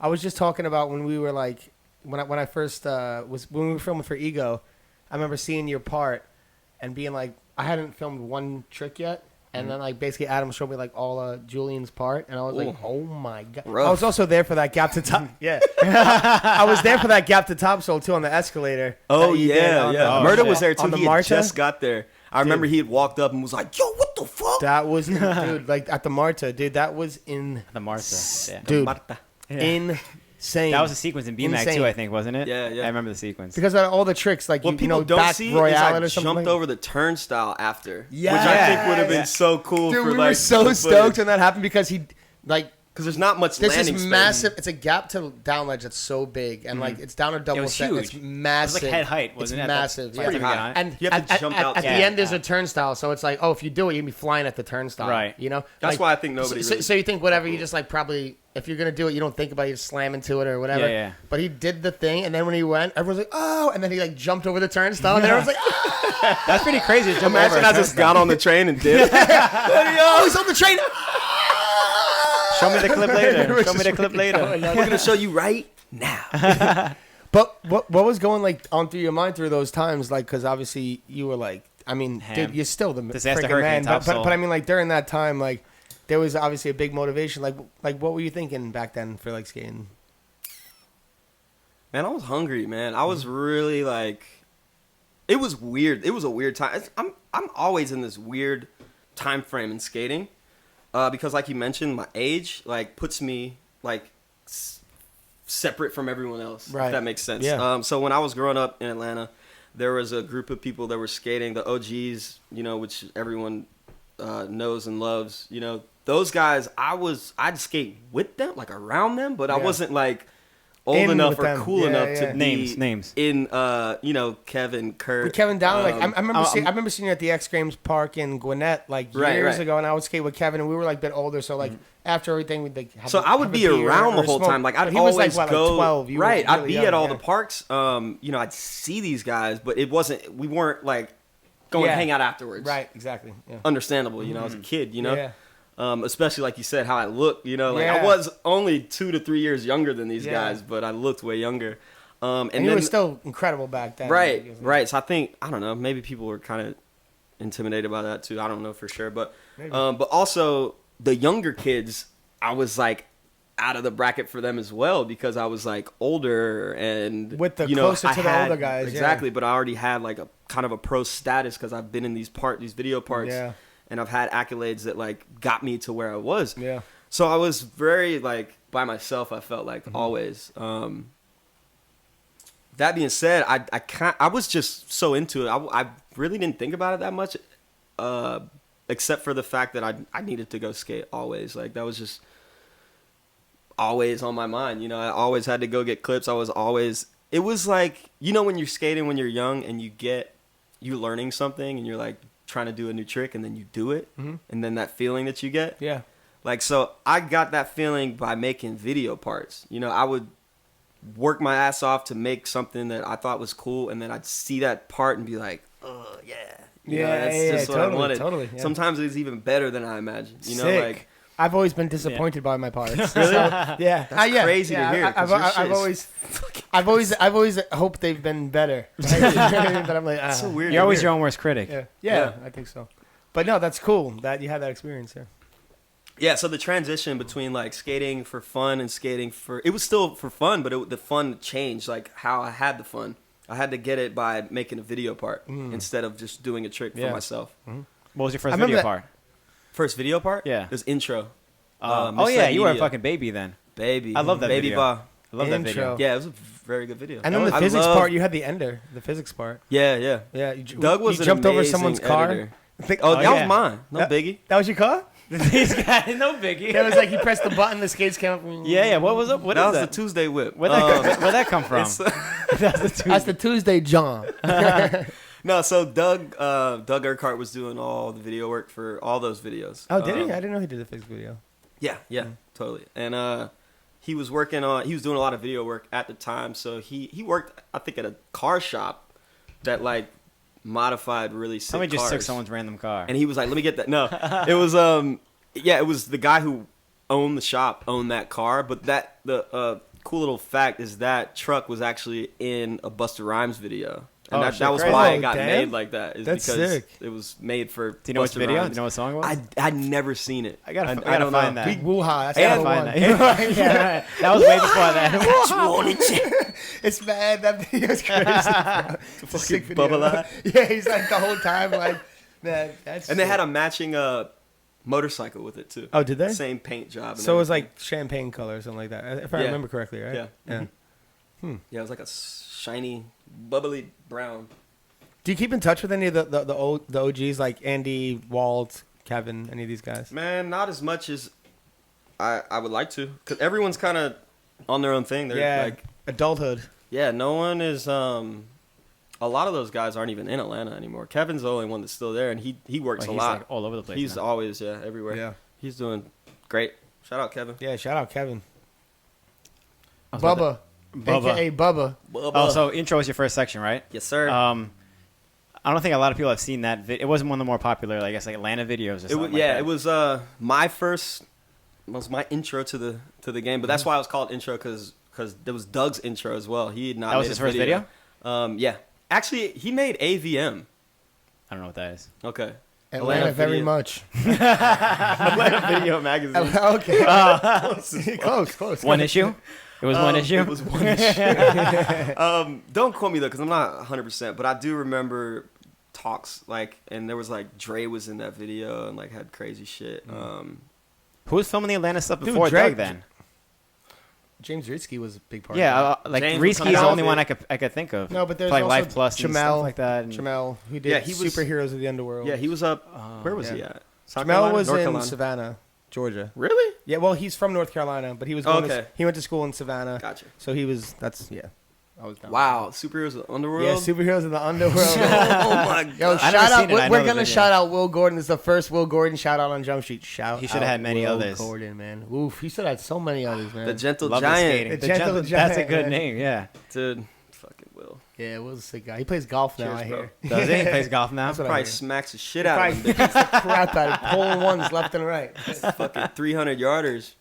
I was just talking about when we were like, when I first when we were filming for Ego, I remember seeing your part and being like, I hadn't filmed one trick yet. And then, like, basically, Adam showed me, like, all Julian's part. And I was like, oh, my God. Rough. I was also there for that gap to top. Yeah. I was there for that gap to topsoil, too, on the escalator. Oh, yeah. Murder was there, too. On the He had Marta? just got there. I remember he had walked up and was like, yo, what the fuck? That was, dude, like, at the Marta. Dude, that was The Marta. Yeah. Dude, Marta. insane. That was a sequence in BMAC Insane. too, I think, wasn't it? Yeah. I remember the sequence. Because of all the tricks, like, What you know, people don't back see Royale is I or something. jumped like over the turnstile after. Yeah. Which I think would have been so cool Dude, for, we like, were so the stoked footage. when that happened because he, like, Because there's not much this landing is space. massive. It's a gap to down ledge that's so big, and like it's down a double was set. huge. It's It massive. was like head height, wasn't it's it? massive. That's Yeah. pretty high. high. And You have to jump out at to the it. end, there's Yeah. a turnstile, so it's like, oh, if you do it, you're gonna be flying at the turnstile, Right. You know, That's like, why I think nobody So, really- so you think whatever, you just like probably if you're gonna do it, you don't think about it, you just slam into it or whatever. Yeah. But he did the thing, and then when he went, everyone's like, oh, and then he like jumped over the turnstile, and then everyone's like, oh, That's pretty crazy. To jump Imagine over I a just turnstile. got on the train and did it. oh, he's on the train. Show me the clip later. Show me the clip later. We're going to show you right now. But what was going like on through your mind through those times? Like, because obviously you were like, I mean, Ham. dude, you're still the Disaster freaking Hurricane man. Top Soul. But I mean, like during that time, like there was obviously a big motivation. Like what were you thinking back then for like skating? Man, I was hungry, man. I was really like, it was weird. It was a weird time. I'm always in this weird time frame in skating, because like you mentioned, my age like puts me like separate from everyone else. Right. If that makes sense. Yeah. So when I was growing up in Atlanta, there was a group of people that were skating, the OGs, you know, which everyone knows and loves. You know, those guys. I'd skate with them, like around them, but I Yeah. wasn't like old In enough with or them. cool Yeah, enough yeah. to be Names. in you know, Kevin, Kurt. With Kevin down, like I remember, I'm- I remember seeing you at the X Games Park in Gwinnett like Right, years right. ago, and I would skate with Kevin, and we were like a bit older, so like after everything, we'd like. Have So a- I would have a be beer around or the whole smoke. time. Like But I'd he was always like, what, go. like 12. You were Right, I'd really be young, at all yeah. the parks. You know, I'd see these guys, but it wasn't. We weren't like going Yeah. to hang out afterwards. Right, exactly. Yeah. Understandable. You know, I was a kid. You know. Yeah. Especially like you said, how I looked. You know, like Yeah. I was only 2 to 3 years younger than these Yeah. guys, but I looked way younger. And And you then were still incredible back then. right. So I think I don't know. Maybe people were kind of intimidated by that too. I don't know for sure, but Maybe. but also the younger kids, I was like out of the bracket for them as well because I was like older and With the you know, closer I to the had- older guys, yeah. exactly. But I already had like a kind of a pro status because I've been in these video parts, Yeah. and I've had accolades that like got me to where I was. Yeah. So I was very like by myself. I felt like Mm-hmm. always. That being said, I was just so into it. I really didn't think about it that much, except for the fact that I needed to go skate always. Like that was just always on my mind. You know, I always had to go get clips. It was like, you know, when you're skating when you're young and you're learning something and you're like trying to do a new trick and then you do it, Mhm. and then that feeling that you get. Yeah. Like, so I got that feeling by making video parts. You know, I would work my ass off to make something that I thought was cool, and then I'd see that part and be like, oh, yeah. You know, that's just what I wanted. Totally. Yeah. Sometimes it's even better than I imagined. You know, Sick. like, I've always been disappointed by my parts. Really? Yeah. That's Yeah, crazy to yeah. hear, 'cause your shit I've always hoped they've been better. Right? But I'm like, it's so weird. You're to always hear. your own worst critic. yeah. Yeah. I think so. But no, that's cool that you had that experience. Yeah. Yeah, so the transition between like skating for fun and skating it was still for fun, but the fun changed, like how I had the fun. I had to get it by making a video part instead of just doing a trick Yeah. for myself. What was your I first remember video that- part? First video part? Yeah. It was intro. Oh Miss yeah, you were a Media. fucking baby then. Baby. I love that Baby video. Bah. I love that Intro. video. Yeah, it was a very good video. And then the I physics love- part, you had the ender, the physics part. Yeah, yeah. Yeah. Doug was you an jumped over amazing someone's car. editor. Think- Oh, Oh, that yeah. was mine. No That- biggie. That was your car? These guys, no biggie. It was like he pressed the button, the skates came up. Yeah. What was it? What that is was that? the Tuesday whip. Where'd that come from? it's- That's the Tuesday John. no, so Doug Urquhart was doing all the video work for all those videos. Oh, did he? I didn't know he did the physics video. Yeah, totally. And he was doing a lot of video work at the time. So he worked, I think, at a car shop that like modified really sick Somebody just cars. took someone's random car. And he was like, "Let me get that." No, it was it was the guy who owned the shop, owned that car. But the cool little fact is that truck was actually in a Busta Rhymes video. And that was crazy. why Oh, it got damn. made like that. Is That's because sick. it was made for. Do you know which Busta video? Rhymes. Do you know what song it was? I'd never seen it. I gotta don't find know. that. Big Woo-ha. That's And number Find one. that. Yeah, right. That was way before that. It's bad. That video's crazy. Bro. It's a sick video. Bubble eye. Yeah, he's like the whole time like, man, that's And they sick. had a matching motorcycle with it too. Oh, did they? Same paint job. and So it was everything. like champagne color or something like that, if I Yeah. remember correctly, right? Yeah. Yeah. Yeah, it was like a shiny, bubbly brown. Do you keep in touch with any of the OGs like Andy, Walt, Kevin, any of these guys? Man, not as much as I would like to, because everyone's kind of on their own thing. They're Yeah, like, adulthood. yeah, no one is. A lot of those guys aren't even in Atlanta anymore. Kevin's the only one that's still there, and he works Well, a he's lot. like all over the place. He's now. always everywhere. Yeah. He's doing great. Shout out Kevin. Yeah, shout out Kevin. I was about Bubba, Bubba. aka Bubba. Oh, so intro is your first section, right? Yes, sir. I don't think a lot of people have seen that. It wasn't one of the more popular, I guess, like Atlanta videos or something. Like that. It was my first. Was my intro to the game, but that's why it was called intro because it was Doug's intro as well. He had not. That was made his a first video? Yeah, actually, he made AVM. I don't know what that is. Okay, Atlanta very Video- much. Atlanta Video Magazine. Okay. Close. One issue? It was one issue? It was one issue. Don't quote me though, because I'm not 100%, but I do remember talks and there was Dre was in that video and had crazy shit. Who was filming the Atlanta stuff Dude, before Drake- Doug then? James Ritsky was a big part. Yeah, of James was Risky's coming the out only with one it. I could think of. it. No, but there's For, also Life Plus and stuff Jamel, like that. And Jamel, who did Yeah, he was- Superheroes of the Underworld. Yeah, he was up. Where was he yeah. at? South Jamel Carolina? was North in Carolina. Savannah, Georgia. Really? Yeah, well, he's from North Carolina, but he was Oh, going okay. he went to school in Savannah. Gotcha. So he was. That's yeah. I was down. Wow, superheroes of the underworld. Yeah, Superheroes of the Underworld. Oh my god. Yo, I've shout never out! seen it. I know We're the gonna video. shout out Will Gordon. This is the first Will Gordon shout out on Jump Street. Shout. He should have out had many Will others. Gordon, man. Oof, he should have had so many others, man. The gentle Love the giant, skating. The The Gentle Gentle- That's a Giant, good man. name, yeah. dude. Fucking Will. Yeah, Will's a sick guy. He plays golf now. Cheers, I bro. hear. Does he? He plays golf now? That's what I Probably hear. smacks the shit out of Probably him. beats the crap out of hole-in-ones left and right. Fucking 300 yarders.